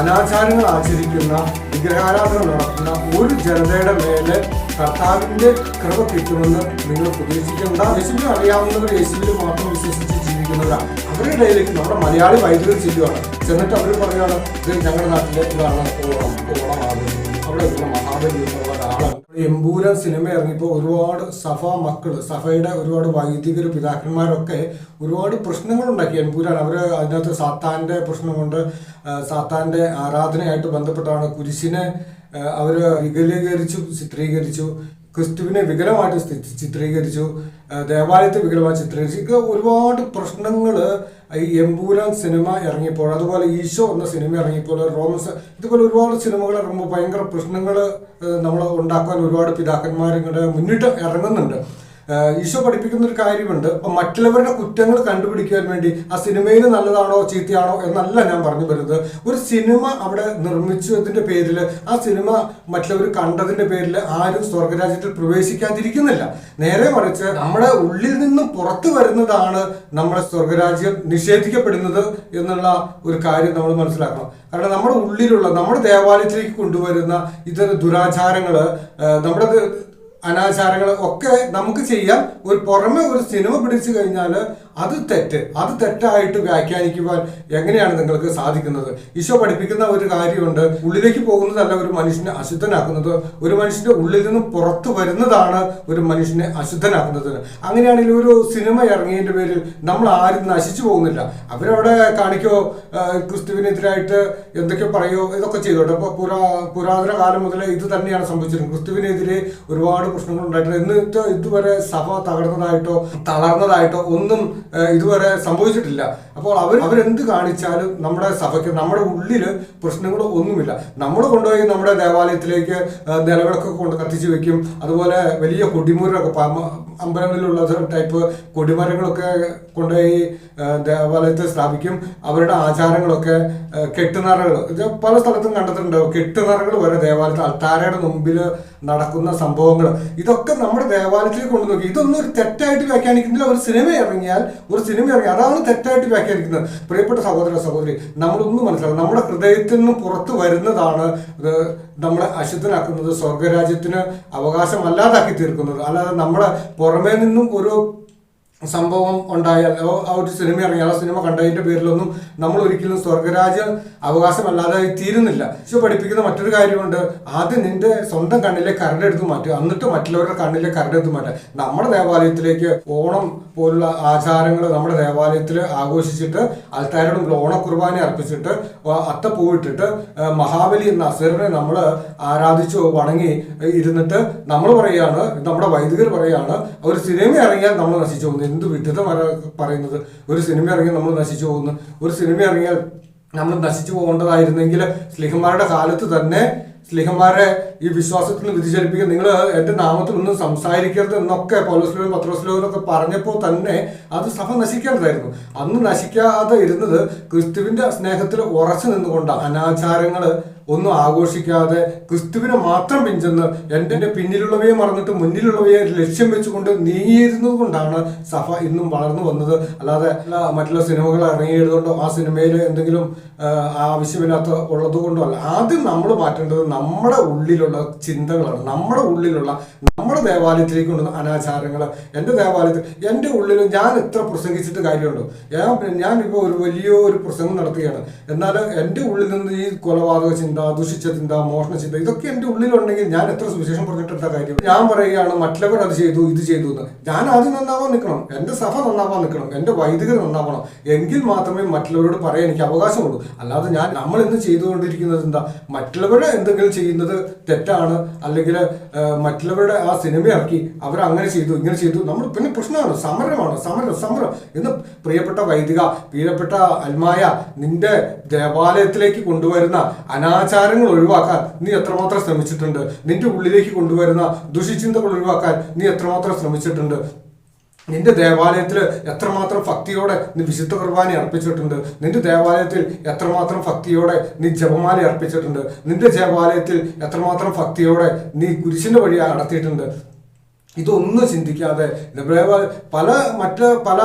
അനാചാരങ്ങൾ ആചരിക്കുന്ന വിഗ്രഹാരാധന നടത്തുന്ന ഒരു ജനതയുടെ മേലെ കർത്താവിന്റെ കൃപ കിട്ടുമെന്ന് നിങ്ങൾ പ്രതീക്ഷിക്കേണ്ട. യേശുവിനെ അറിയാവുന്നവർ യേശുവിൽ മാത്രം വിശ്വസിച്ച് ജീവിക്കുന്നവരാണ്. അവരുടെ ഇടയിലേക്ക് നമ്മുടെ മലയാളി വൈദികർ ചെല്ലുകയാണ്. ചെന്നിട്ട് അവർ പറയുകയാണ്, ഇത് ഞങ്ങളുടെ നാട്ടിലെ ഇതാണ് ഓണമാകുന്നത്, അവിടെ ഇവിടെ മഹാബലി എന്നുള്ള ഒരാളാണ്. എമ്പൂരാൻ സിനിമ ഇറങ്ങിയപ്പോൾ ഒരുപാട് സഭയുടെ ഒരുപാട് വൈദികർ പിതാക്കന്മാരൊക്കെ ഒരുപാട് പ്രശ്നങ്ങളുണ്ടാക്കി. എമ്പൂരാൻ അവർ അതിനകത്ത് സാത്താൻ്റെ പ്രശ്നം കൊണ്ട് സാത്താൻ്റെ ആരാധനയായിട്ട് ബന്ധപ്പെട്ടാണ് കുരിശിനെ അവർ ചിത്രീകരിച്ചു, ക്രിസ്തുവിനെ വികലമായിട്ട് ചിത്രീകരിച്ചു, ദേവാലയത്തെ വികലമായി ചിത്രീകരിച്ചു. ഒരുപാട് പ്രശ്നങ്ങൾ ഈ എമ്പൂരാൻ സിനിമ ഇറങ്ങിയപ്പോൾ, അതുപോലെ ഈശോ എന്ന സിനിമ ഇറങ്ങിയപ്പോൾ, റോമൻസ്, ഇതുപോലെ ഒരുപാട് സിനിമകൾ ഇറങ്ങുമ്പോൾ ഭയങ്കര പ്രശ്നങ്ങൾ നമ്മൾ ഉണ്ടാക്കാൻ ഒരുപാട് പിതാക്കന്മാർ ഇങ്ങനെ മുന്നിട്ട് ഇറങ്ങുന്നുണ്ട്. ഈശോ പഠിപ്പിക്കുന്ന ഒരു കാര്യമുണ്ട്, മറ്റുള്ളവരുടെ കുറ്റങ്ങൾ കണ്ടുപിടിക്കാൻ വേണ്ടി ആ സിനിമയിൽ നല്ലതാണോ ചീത്തയാണോ എന്നല്ല ഞാൻ പറഞ്ഞു വരുന്നത്. ഒരു സിനിമ അവിടെ നിർമ്മിച്ചതിന്റെ പേരിൽ, ആ സിനിമ മറ്റുള്ളവർ കണ്ടതിന്റെ പേരിൽ ആരും സ്വർഗരാജ്യത്തിൽ പ്രവേശിക്കാതിരിക്കുന്നില്ല. നേരെ മറിച്ച് നമ്മുടെ ഉള്ളിൽ നിന്നും പുറത്തു വരുന്നതാണ് നമ്മുടെ സ്വർഗരാജ്യം നിഷേധിക്കപ്പെടുന്നത് എന്നുള്ള ഒരു കാര്യം നമ്മൾ മനസ്സിലാക്കണം. കാരണം നമ്മുടെ ഉള്ളിലുള്ള, നമ്മുടെ ദേവാലയത്തിലേക്ക് കൊണ്ടുവരുന്ന ഇത്തരം ദുരാചാരങ്ങൾ, നമ്മുടെ അനാചാരങ്ങൾ ഒക്കെ നമുക്ക് ചെയ്യാം. ഒരു പുറമെ ഒരു സിനിമ പിടിച്ചു കഴിഞ്ഞാൽ അത് തെറ്റായിട്ട് വ്യാഖ്യാനിക്കുവാൻ എങ്ങനെയാണ് നിങ്ങൾക്ക് സാധിക്കുന്നത്? ഈശോ പഠിപ്പിക്കുന്ന ഒരു കാര്യമുണ്ട്, ഉള്ളിലേക്ക് പോകുന്നതല്ല ഒരു മനുഷ്യനെ അശുദ്ധനാക്കുന്നത്, ഒരു മനുഷ്യന്റെ ഉള്ളിൽ നിന്നും പുറത്തു വരുന്നതാണ് ഒരു മനുഷ്യനെ അശുദ്ധനാക്കുന്നത്. അങ്ങനെയാണെങ്കിൽ ഒരു സിനിമ ഇറങ്ങിയതിന്റെ പേരിൽ നമ്മൾ ആരും നശിച്ചു പോകുന്നില്ല. അവരവിടെ കാണിക്കോ ക്രിസ്തുവിനെതിരായിട്ട് എന്തൊക്കെ പറയോ ഇതൊക്കെ ചെയ്തോട്ടെ. അപ്പൊ പുരാതന കാലം മുതലേ ഇത് തന്നെയാണ് സംഭവിച്ചിരുന്നത്. ക്രിസ്തുവിനെതിരെ ഒരുപാട് പ്രശ്നങ്ങൾ ഉണ്ടായിട്ടുണ്ട്. എന്നിട്ട് ഇതുവരെ സഭ തളർന്നതായിട്ടോ ഒന്നും ഇതുവരെ സംഭവിച്ചിട്ടില്ല. അപ്പോൾ അവരെന്ത് കാണിച്ചാലും നമ്മുടെ സഭയ്ക്ക്, നമ്മുടെ ഉള്ളില് പ്രശ്നങ്ങൾ ഒന്നുമില്ല. നമ്മൾ കൊണ്ടുപോയി നമ്മുടെ ദേവാലയത്തിലേക്ക് നിലവിളക്കൊക്കെ കൊണ്ട് കത്തിച്ചു വെക്കും. അതുപോലെ വലിയ കൊടിമരമൊക്കെ അമ്പലങ്ങളിലുള്ള ടൈപ്പ് കൊടിമരങ്ങളൊക്കെ കൊണ്ടുപോയി ദേവാലയത്തിൽ സ്ഥാപിക്കും. അവരുടെ ആചാരങ്ങളൊക്കെ, കെട്ടുനറകൾ, ഇത് പല സ്ഥലത്തും കണ്ടിട്ടുണ്ട്. കെട്ടുനറകൾ വരെ ദേവാലയത്തിൽ അൾത്താരയുടെ മുമ്പിൽ നടക്കുന്ന സംഭവങ്ങൾ, ഇതൊക്കെ നമ്മുടെ ദേവാലയത്തിലേക്ക് കൊണ്ടു നോക്കി. ഇതൊന്നും ഒരു തെറ്റായിട്ട് വ്യാഖ്യാനിക്കുന്നില്ല. ഒരു സിനിമ ഇറങ്ങിയാൽ അതാണ് തെറ്റായിട്ട് വ്യാഖ്യാനിക്കുന്നത്. പ്രിയപ്പെട്ട സഹോദര സഹോദരി, നമ്മളൊന്നും മനസ്സിലാക്കും, നമ്മുടെ ഹൃദയത്തിൽ നിന്നും പുറത്തു വരുന്നതാണ് നമ്മളെ അശുദ്ധനാക്കുന്നത്, സ്വർഗരാജ്യത്തിന് അവകാശമല്ലാതാക്കി തീർക്കുന്നത്. അല്ലാതെ നമ്മുടെ പുറമേ നിന്നും ഒരു സംഭവം ഉണ്ടായാൽ, ആ ഒരു സിനിമ ഇറങ്ങിയാൽ ആ സിനിമ കണ്ടതിന്റെ പേരിലൊന്നും നമ്മൾ ഒരിക്കലും സ്വർഗരാജ്യം അവകാശമല്ലാതെ തീരുന്നില്ല. ഈശോ പഠിപ്പിക്കുന്ന മറ്റൊരു കാര്യമുണ്ട്, ആദ്യം നിന്റെ സ്വന്തം കണ്ണിലെ കരടെടുത്ത് മാറ്റുക, എന്നിട്ട് മറ്റുള്ളവരുടെ കണ്ണിലെ കരടെടുത്ത് മാറ്റുക. നമ്മുടെ ദേവാലയത്തിലേക്ക് ഓണം പോലുള്ള ആചാരങ്ങൾ നമ്മുടെ ദേവാലയത്തിൽ ആഘോഷിച്ചിട്ട് അൽത്താരയുടെ മുമ്പിൽ ഓണക്കുർബാന അർപ്പിച്ചിട്ട് അത്തപ്പൂവിട്ടിട്ട് മഹാബലി എന്ന അസുരനെ നമ്മൾ ആരാധിച്ചു വണങ്ങി ഇരുന്നിട്ട് നമ്മൾ പറയാണ്, നമ്മുടെ വൈദികർ പറയാണ്, ഒരു സിനിമ ഇറങ്ങിയാൽ നമ്മൾ നശിച്ചു പോകുന്നു. എന്ത് വിഡിതമാണ് പറയുന്നത്? ഒരു സിനിമ ഇറങ്ങിയാൽ നമ്മൾ നശിച്ചു പോകുന്നു. ഒരു സിനിമ ഇറങ്ങിയാൽ നമ്മൾ നശിച്ചു പോകേണ്ടതായിരുന്നെങ്കിൽ സ്ലീഹന്മാരുടെ കാലത്ത് തന്നെ സ്ലീഹന്മാരെ ഈ വിശ്വാസത്തിൽ നിന്ന് വ്യതിചലിപ്പിക്കുക, നിങ്ങൾ എൻ്റെ നാമത്തിൽ ഒന്നും സംസാരിക്കരുത് എന്നൊക്കെ പൗലോസ്ലോയും പത്രോസ്ലോയൊക്കെ പറഞ്ഞപ്പോൾ തന്നെ അത് സഭ നശിക്കേണ്ടതായിരുന്നു. അന്ന് നശിക്കാതെ ഇരുന്നത് ക്രിസ്തുവിന്റെ സ്നേഹത്തിൽ ഉറച്ചു നിന്നുകൊണ്ടാണ്. അനാചാരങ്ങൾ ഒന്നും ആഘോഷിക്കാതെ ക്രിസ്തുവിനെ മാത്രം പിഞ്ചെന്ന് എൻ്റെ പിന്നിലുള്ളവയെ മറന്നിട്ട് മുന്നിലുള്ളവയെ ലക്ഷ്യം വെച്ചുകൊണ്ട് നീങ്ങിയിരുന്നത് കൊണ്ടാണ് സഭ ഇന്നും വളർന്നു വന്നത്. അല്ലാതെ മറ്റുള്ള സിനിമകൾ ഇറങ്ങിയതുകൊണ്ടോ ആ സിനിമയിൽ എന്തെങ്കിലും ആവശ്യമില്ലാത്ത ഉള്ളത് കൊണ്ടോ അല്ല. ആദ്യം നമ്മൾ മാറ്റേണ്ടത് നമ്മുടെ ഉള്ളിലുള്ള ചിന്തകളാണ്, നമ്മുടെ ദേവാലയത്തിലേക്ക് കൊണ്ടുവന്ന അനാചാരങ്ങൾ. എൻ്റെ ദേവാലയത്തിൽ, എൻ്റെ ഉള്ളിൽ ഞാൻ എത്ര പ്രസംഗിച്ചിട്ട് കാര്യമുണ്ടോ? ഞാനിപ്പോൾ ഒരു വലിയൊരു പ്രസംഗം നടത്തുകയാണ്, എന്നാൽ എൻ്റെ ഉള്ളിൽ നിന്ന് ഈ കൊലപാതക ചിന്ത, ദുഷിച്ച ചിന്ത, മോഷണ ചിന്ത, ഇതൊക്കെ എൻ്റെ ഉള്ളിലുണ്ടെങ്കിൽ ഞാൻ എത്ര സുവിശേഷം പറഞ്ഞിട്ടെന്താ കാര്യം? ഞാൻ പറയുകയാണ് മറ്റുള്ളവർ അത് ചെയ്തു ഇത് ചെയ്തു എന്ന്. ഞാൻ ആദ്യം നന്നാവാൻ നിൽക്കണം, എൻ്റെ സഭ നന്നാവാൻ നിൽക്കണം, എൻ്റെ വൈദികർ നന്നാവണം. എങ്കിൽ മാത്രമേ മറ്റുള്ളവരോട് പറയാൻ എനിക്ക് അവകാശമുള്ളൂ. അല്ലാതെ നമ്മൾ ഇന്ന് ചെയ്തുകൊണ്ടിരിക്കുന്നത് എന്താ? മറ്റുള്ളവരുടെ എന്തെങ്കിലും ചെയ്യുന്നത് തെറ്റാണ്, അല്ലെങ്കിൽ മറ്റുള്ളവരുടെ ആ സിനിമ ഇറക്കി അവരങ്ങനെ ചെയ്തു ഇങ്ങനെ ചെയ്തു, നമ്മൾ പിന്നെ പ്രശ്നമാണ്, സമരം എന്ന്. പ്രിയപ്പെട്ട വൈദിക, പ്രിയപ്പെട്ട അൽമായ, നിന്റെ ദേവാലയത്തിലേക്ക് കൊണ്ടുവരുന്ന അനാചാരങ്ങൾ ഒഴിവാക്കാൻ നീ എത്രമാത്രം ശ്രമിച്ചിട്ടുണ്ട്? നിന്റെ ഉള്ളിലേക്ക് കൊണ്ടുവരുന്ന ദുഷിച്ചിന്തകൾ ഒഴിവാക്കാൻ നീ എത്രമാത്രം ശ്രമിച്ചിട്ടുണ്ട്? നിന്റെ ദേവാലയത്തിൽ എത്രമാത്രം ഭക്തിയോടെ നീ വിശുദ്ധ കുർബാന അർപ്പിച്ചിട്ടുണ്ട്? നിന്റെ ദേവാലയത്തിൽ എത്രമാത്രം ഭക്തിയോടെ നീ ജപമാല അർപ്പിച്ചിട്ടുണ്ട്? നിന്റെ ദേവാലയത്തിൽ എത്രമാത്രം ഭക്തിയോടെ നീ കുരിശിന്റെ വഴി നടത്തിയിട്ടുണ്ട്? ഇതൊന്നും ചിന്തിക്കാതെ മറ്റ് പല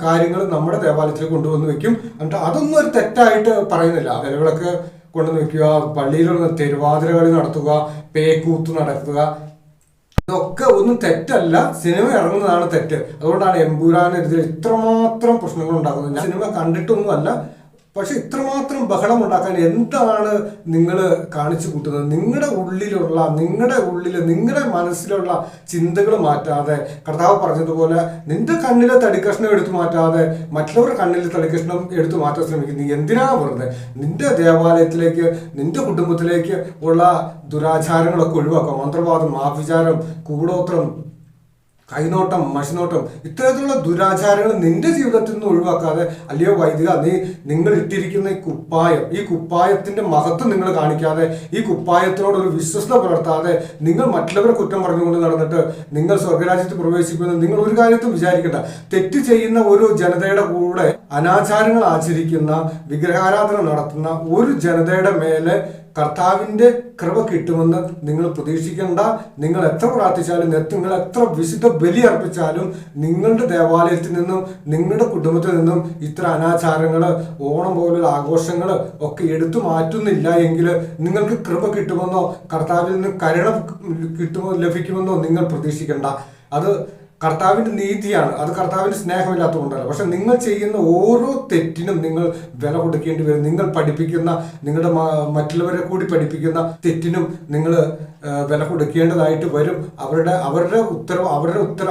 കാര്യങ്ങളും നമ്മുടെ ദേവാലയത്തിൽ കൊണ്ടുവന്ന് വെക്കും. എന്നിട്ട് അതൊന്നും ഒരു തെറ്റായിട്ട് പറയുന്നില്ല. നിലവിളക്ക് കൊണ്ടുവന്ന് വെക്കുക, പള്ളിയിൽ തിരുവാതിര കളി നടത്തുക, പേക്കൂത്ത് നടത്തുക, ഇതൊക്കെ ഒന്നും തെറ്റല്ല. സിനിമ ഇറങ്ങുന്നതാണ് തെറ്റ്. അതുകൊണ്ടാണ് എമ്പുരാനെതിരെ ഇത്രമാത്രം പ്രശ്നങ്ങൾ ഉണ്ടാക്കുന്നത്. ഞാൻ സിനിമ കണ്ടിട്ടൊന്നുമല്ല, പക്ഷെ ഇത്രമാത്രം ബഹളം ഉണ്ടാക്കാൻ എന്താണ് നിങ്ങൾ കാണിച്ചു കൂട്ടുന്നത്? നിങ്ങളുടെ ഉള്ളിൽ നിങ്ങളുടെ മനസ്സിലുള്ള ചിന്തകൾ മാറ്റാതെ, കർത്താവ് പറഞ്ഞതുപോലെ നിന്റെ കണ്ണിലെ തടിക്കഷ്ണം എടുത്തു മാറ്റാതെ മറ്റുള്ളവരുടെ കണ്ണിലെ തടിക്കഷ്ണം എടുത്തു മാറ്റാൻ ശ്രമിക്കുന്നു. എന്തിനാ വെറുതെ? നിന്റെ ദേവാലയത്തിലേക്ക്, നിന്റെ കുടുംബത്തിലേക്ക് ഉള്ള ദുരാചാരങ്ങളൊക്കെ ഒഴിവാക്കാം. മന്ത്രവാദം, മാഭിചാരം, കൂടോത്രം, കൈനോട്ടം, മഷിനോട്ടം, ഇത്തരത്തിലുള്ള ദുരാചാരങ്ങൾ നിന്റെ ജീവിതത്തിൽ നിന്ന് ഒഴിവാക്കാതെ, അല്ലയോ വൈദിക, നിങ്ങൾ ഇട്ടിരിക്കുന്ന ഈ കുപ്പായത്തിന്റെ മഹത്വം നിങ്ങൾ കാണിക്കാതെ, ഈ കുപ്പായത്തിനോട് ഒരു വിശ്വസ്ത പുലർത്താതെ, നിങ്ങൾ മറ്റുള്ളവരെ കുറ്റം പറഞ്ഞുകൊണ്ട് നടന്നിട്ട് നിങ്ങൾ സ്വർഗരാജ്യത്ത് പ്രവേശിക്കുമെന്ന് നിങ്ങൾ ഒരു കാര്യത്തും വിചാരിക്കേണ്ട. തെറ്റ് ചെയ്യുന്ന ഒരു ജനതയുടെ കൂടെ അനാചാരങ്ങൾ ആചരിക്കുന്ന, വിഗ്രഹാരാധന നടത്തുന്ന ഒരു ജനതയുടെ മേലെ കർത്താവിന്റെ കൃപ കിട്ടുമെന്ന് നിങ്ങൾ പ്രതീക്ഷിക്കേണ്ട. നിങ്ങൾ എത്ര പ്രാർത്ഥിച്ചാലും, നിങ്ങൾ എത്ര വിശുദ്ധ ബലി അർപ്പിച്ചാലും, നിങ്ങളുടെ ദേവാലയത്തിൽ നിന്നും നിങ്ങളുടെ കുടുംബത്തിൽ നിന്നും ഇത്ര അനാചാരങ്ങൾ, ഓണം പോലുള്ള ആഘോഷങ്ങൾ ഒക്കെ എടുത്തു മാറ്റുന്നില്ല എങ്കിൽ നിങ്ങൾക്ക് കൃപ കിട്ടുമെന്നോ കർത്താവിൽ നിന്ന് കരുണ ലഭിക്കുമെന്നോ നിങ്ങൾ പ്രതീക്ഷിക്കേണ്ട. അത് കർത്താവിന്റെ നീതിയാണ്, അത് കർത്താവിന്റെ സ്നേഹമില്ലാത്തതുകൊണ്ടല്ല. പക്ഷെ നിങ്ങൾ ചെയ്യുന്ന ഓരോ തെറ്റിനും നിങ്ങൾ വില കൊടുക്കേണ്ടി വരും. നിങ്ങൾ പഠിപ്പിക്കുന്ന, നിങ്ങളുടെ മറ്റുള്ളവരെ കൂടി പഠിപ്പിക്കുന്ന തെറ്റിനും നിങ്ങൾ വില കൊടുക്കേണ്ടതായിട്ട് വരും.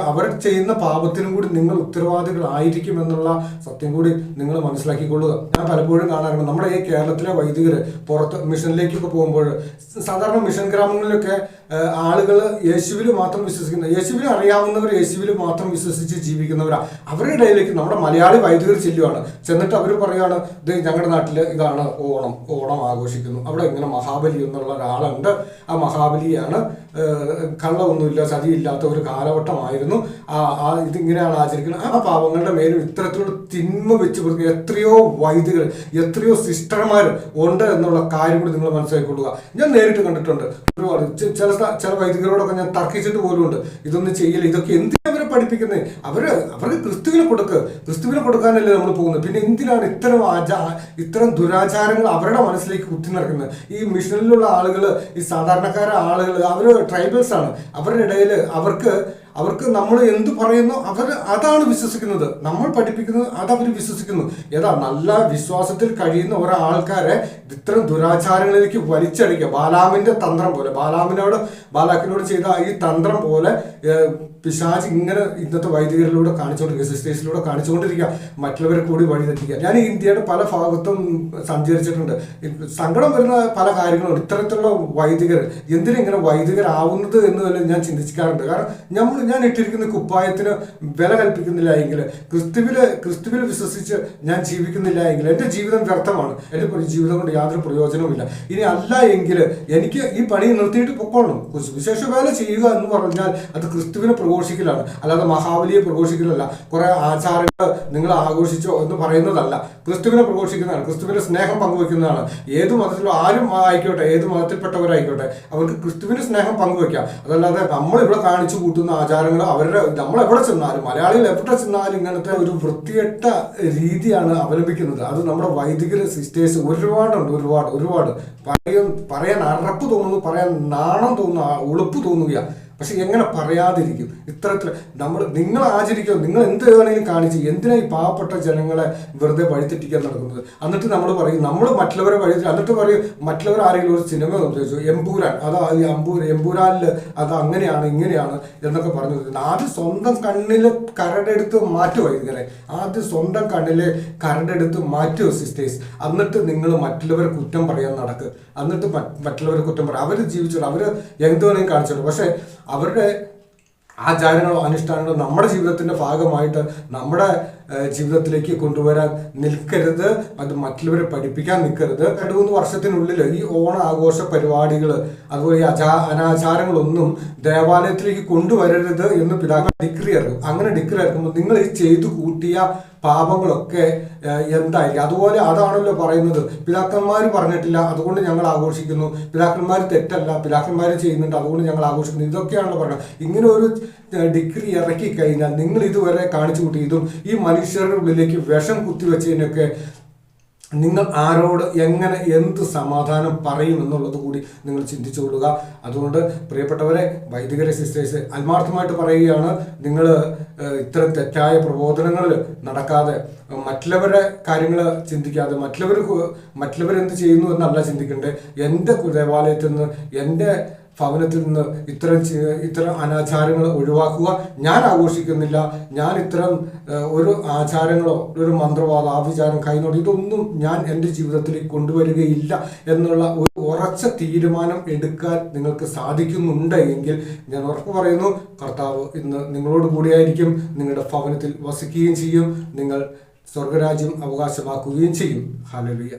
അവർ ചെയ്യുന്ന പാപത്തിനും കൂടി നിങ്ങൾ ഉത്തരവാദികളായിരിക്കും എന്നുള്ള സത്യം കൂടി നിങ്ങൾ മനസ്സിലാക്കിക്കൊള്ളുക. ഞാൻ പലപ്പോഴും കാണാറുണ്ട്, നമ്മുടെ ഈ കേരളത്തിലെ വൈദികർ പുറത്ത് മിഷനിലേക്കൊക്കെ പോകുമ്പോൾ, സാധാരണ മിഷൻ ഗ്രാമങ്ങളിലൊക്കെ ആളുകൾ യേശുവിൽ മാത്രം വിശ്വസിക്കുന്ന, യേശുവിനെ അറിയാവുന്നവർ യേശുവിൽ മാത്രം വിശ്വസിച്ച് ജീവിക്കുന്നവരാ. അവരുടെ ഇടയിലേക്ക് നമ്മുടെ മലയാളി വൈദികർ ചെല്ലുവാണ്. ചെന്നിട്ട് അവർ പറയുകയാണ്, ഇത് ഞങ്ങളുടെ നാട്ടിൽ ഇതാണ് ഓണം ആഘോഷിക്കുന്നു, അവിടെ ഇങ്ങനെ മഹാബലി എന്നുള്ള ഒരാളുണ്ട്, ആ മഹാബലിയാണ്, കള്ളമൊന്നുമില്ല, ചതിയില്ലാത്ത ഒരു കാലഘട്ടമായിരുന്നു, ഇതിങ്ങനെയാണ് ആചരിക്കുന്നത്. ആ പാവങ്ങളുടെ മേലും ഇത്തരത്തിലുള്ള തിന്മ വെച്ച് കൊടുക്കുക എത്രയോ വൈദികർ, എത്രയോ സിസ്റ്റർമാർ ഉണ്ട് എന്നുള്ള കാര്യം കൂടി നിങ്ങൾ മനസ്സിലാക്കിക്കൊള്ളുക. ഞാൻ നേരിട്ട് കണ്ടിട്ടുണ്ട് ഒരുപാട്. ചില വൈദികരോടൊക്കെ ഞാൻ തർക്കിച്ചിട്ട് പോലുമുണ്ട്, ഇതൊന്നും ചെയ്യില്ല, ഇതൊക്കെ എന്തിനാ അവരെ പഠിപ്പിക്കുന്നത്? അവർക്ക് ക്രിസ്തുവിനെ കൊടുക്കാനല്ലേ നമ്മൾ പോകുന്നത്. പിന്നെ എന്തിനാണ് ഇത്തരം ദുരാചാരങ്ങൾ അവരുടെ മനസ്സിലേക്ക് കുത്തി നിറക്കുന്നത്? ഈ മിഷനിലുള്ള ആളുകൾ, ഈ സാധാരണക്കാരായ ആളുകൾ, അവർ ട്രൈബൽസ് ആണ്. അവരുടെ ഇടയിൽ അവർക്ക് നമ്മൾ എന്ത് പറയുന്നു അതാണ് വിശ്വസിക്കുന്നത്. നമ്മൾ പഠിപ്പിക്കുന്നത് അതവർ വിശ്വസിക്കുന്നു. നല്ല വിശ്വാസത്തിൽ കഴിയുന്ന ഒരാൾക്കാരെ ഇത്തരം ദുരാചാരങ്ങളിലേക്ക് വലിച്ചടിക്കുക. ബാലാമിന്റെ തന്ത്രം പോലെ, ബാലാക്കിനോട് ചെയ്ത ഈ തന്ത്രം പോലെ പിശാച് ഇങ്ങനെ ഇന്നത്തെ വൈദികരിലൂടെ കാണിച്ചുകൊണ്ടിരിക്കുക, സിസ്റ്റേഴ്സിലൂടെ കാണിച്ചുകൊണ്ടിരിക്കുക, മറ്റുള്ളവരെ കൂടി വഴിതെറ്റിക്കുക. ഞാൻ ഈ ഇന്ത്യയുടെ പല ഭാഗത്തും സഞ്ചരിച്ചിട്ടുണ്ട്. സങ്കടം വരുന്ന പല കാര്യങ്ങളുണ്ട്. ഇത്തരത്തിലുള്ള വൈദികർ എന്തിനിങ്ങനെ വൈദികരാവുന്നത് എന്ന് തന്നെ ഞാൻ ചിന്തിക്കാറുണ്ട്. കാരണം ഞാൻ ഇട്ടിരിക്കുന്ന കുപ്പായത്തിന് വില കൽപ്പിക്കുന്നില്ല എങ്കിൽ, ക്രിസ്തുവിൽ വിശ്വസിച്ച് ഞാൻ ജീവിക്കുന്നില്ല എങ്കിൽ എൻ്റെ ജീവിതം വ്യർത്ഥമാണ്. എൻ്റെ ജീവിതം കൊണ്ട് യാതൊരു പ്രയോജനവുമില്ല. ഇനി അല്ല എങ്കിൽ എനിക്ക് ഈ പണി നിർത്തിയിട്ട് പൊക്കോളണം. വിശേഷ വേല ചെയ്യുക എന്ന് പറഞ്ഞാൽ അത് ക്രിസ്തുവിനെ പ്രഘോഷിക്കലാണ്, അല്ലാതെ മഹാബലിയെ പ്രഘോഷിക്കലല്ല. കുറെ ആചാരങ്ങൾ നിങ്ങൾ ആഘോഷിച്ചോ എന്ന് പറയുന്നതല്ല, ക്രിസ്തുവിനെ പ്രഘോഷിക്കുന്നതാണ്, ക്രിസ്തുവിന്റെ സ്നേഹം പങ്കുവെക്കുന്നതാണ്. ഏത് മതത്തിലോ ആരും ആയിക്കോട്ടെ, ഏത് മതത്തിൽപ്പെട്ടവരായിക്കോട്ടെ, അവർക്ക് ക്രിസ്തുവിന്റെ സ്നേഹം പങ്കുവെക്കാം. അതല്ലാതെ നമ്മളിവിടെ കാണിച്ചു കൂട്ടുന്ന ആചാരങ്ങൾ നമ്മളെവിടെ ചെന്നാലും, മലയാളികൾ എവിടെ ചെന്നാലും ഇങ്ങനത്തെ ഒരു വൃത്തികെട്ട രീതിയാണ് അവലംബിക്കുന്നത്. അത് നമ്മുടെ വൈദികര് സിസ്റ്റേഴ്സ് ഒരുപാട് പറയാൻ അറപ്പ് തോന്നുന്നു, പറയാൻ നാണം തോന്നുന്നു, ഉളുപ്പ് തോന്നുക. പക്ഷെ എങ്ങനെ പറയാതിരിക്കും? ഇത്തരത്തിൽ നിങ്ങൾ ആചരിക്കുക, നിങ്ങൾ എന്ത് വേണമെങ്കിലും കാണിച്ച് എന്തിനാ ഈ പാവപ്പെട്ട ജനങ്ങളെ വെറുതെ വഴിതെറ്റിക്കാൻ നടക്കുന്നത്? എന്നിട്ട് നമ്മൾ പറയും നമ്മൾ മറ്റുള്ളവരെ എന്നിട്ട് പറയും മറ്റുള്ളവർ ആരെങ്കിലും ഒരു സിനിമ ഉദ്ദേശിച്ചു, എമ്പൂരാൻ, എമ്പൂരാനിൽ അത് അങ്ങനെയാണ് ഇങ്ങനെയാണ് എന്നൊക്കെ പറഞ്ഞു. ആദ്യം സ്വന്തം കണ്ണിലെ കരടെടുത്ത് മാറ്റുക വൈദികരെ, ആദ്യം സ്വന്തം കണ്ണിലെ കരടെടുത്ത് മാറ്റുക സിസ്റ്റേഴ്സ്. എന്നിട്ട് നിങ്ങൾ മറ്റുള്ളവരെ കുറ്റം പറയാൻ നടക്കുക. എന്നിട്ട് മറ്റുള്ളവരെ കുറ്റം പറയാം. അവർ ജീവിച്ചോളൂ, അവർ എന്ത് വേണമെങ്കിലും കാണിച്ചോളൂ. പക്ഷെ അവരുടെ ആചാരങ്ങളോ അനുഷ്ഠാനങ്ങളോ നമ്മുടെ ജീവിതത്തിന്റെ ഭാഗമായിട്ട് നമ്മുടെ ജീവിതത്തിലേക്ക് കൊണ്ടുവരാൻ നിൽക്കരുത്. അത് മറ്റുള്ളവരെ പഠിപ്പിക്കാൻ നിൽക്കരുത്. 2-3 വർഷത്തിനുള്ളിൽ ഈ ഓണാഘോഷ പരിപാടികൾ, അതുപോലെ ഈ അനാചാരങ്ങളൊന്നും ദേവാലയത്തിലേക്ക് കൊണ്ടുവരരുത് എന്ന് പിതാക്കൾ ഡിക്രി ഇറക്കും. അങ്ങനെ ഡിക്രി ഇറക്കുമ്പോൾ നിങ്ങൾ ഈ ചെയ്തു കൂട്ടിയ പാപങ്ങളൊക്കെ എന്തായിരിക്കും? അതുപോലെ അതാണല്ലോ പറയുന്നത്, പിതാക്കന്മാർ പറഞ്ഞിട്ടില്ല അതുകൊണ്ട് ഞങ്ങൾ ആഘോഷിക്കുന്നു, പിതാക്കന്മാർ തെറ്റല്ല, പിതാക്കന്മാർ ചെയ്യുന്നുണ്ട് അതുകൊണ്ട് ഞങ്ങൾ ആഘോഷിക്കുന്നു, ഇതൊക്കെയാണല്ലോ പറയുന്നത്. ഇങ്ങനെ ഒരു ഡിഗ്രി ഇറക്കി കഴിഞ്ഞാൽ നിങ്ങൾ ഇതുവരെ കാണിച്ചു കൂട്ടിയതും ഈ മനുഷ്യരുടെ ഉള്ളിലേക്ക് വിഷം കുത്തിവെച്ചതിനൊക്കെ നിങ്ങൾ ആരോട് എങ്ങനെ എന്ത് സമാധാനം പറയും എന്നുള്ളത് കൂടി നിങ്ങൾ ചിന്തിച്ചു കൊള്ളുക. അതുകൊണ്ട് പ്രിയപ്പെട്ടവരെ, വൈദികരെ, സിസ്റ്റേഴ്സ്, ആത്മാർത്ഥമായിട്ട് പറയുകയാണ്, നിങ്ങൾ ഇത്തരം തെറ്റായ പ്രബോധനങ്ങളിൽ നടക്കാതെ, മറ്റുള്ളവരുടെ കാര്യങ്ങൾ ചിന്തിക്കാതെ, മറ്റുള്ളവരെന്ത് ചെയ്യുന്നു എന്നല്ല ചിന്തിക്കേണ്ടത്. എൻ്റെ ദേവാലയത്തിൽ നിന്ന്, എൻ്റെ ഭവനത്തിൽ നിന്ന് ഇത്തരം അനാചാരങ്ങൾ ഒഴിവാക്കുക. ഞാൻ ആഘോഷിക്കുന്നില്ല, ഞാൻ ഇത്തരം ഒരു ആചാരങ്ങളോ ഒരു മന്ത്രവാദ ആഭിചാരം കൈനോട് ഇതൊന്നും ഞാൻ എൻ്റെ ജീവിതത്തിലേക്ക് കൊണ്ടുവരികയില്ല എന്നുള്ള ഒരു ഉറച്ച തീരുമാനം എടുക്കാൻ നിങ്ങൾക്ക് സാധിക്കുന്നുണ്ട് എങ്കിൽ ഞാൻ ഉറപ്പ് പറയുന്നു, കർത്താവ് ഇന്ന് നിങ്ങളോട് കൂടിയായിരിക്കും, നിങ്ങളുടെ ഭവനത്തിൽ വസിക്കുകയും ചെയ്യും, നിങ്ങൾ സ്വർഗരാജ്യം അവകാശമാക്കുകയും ചെയ്യും. ഹല്ലേലൂയ.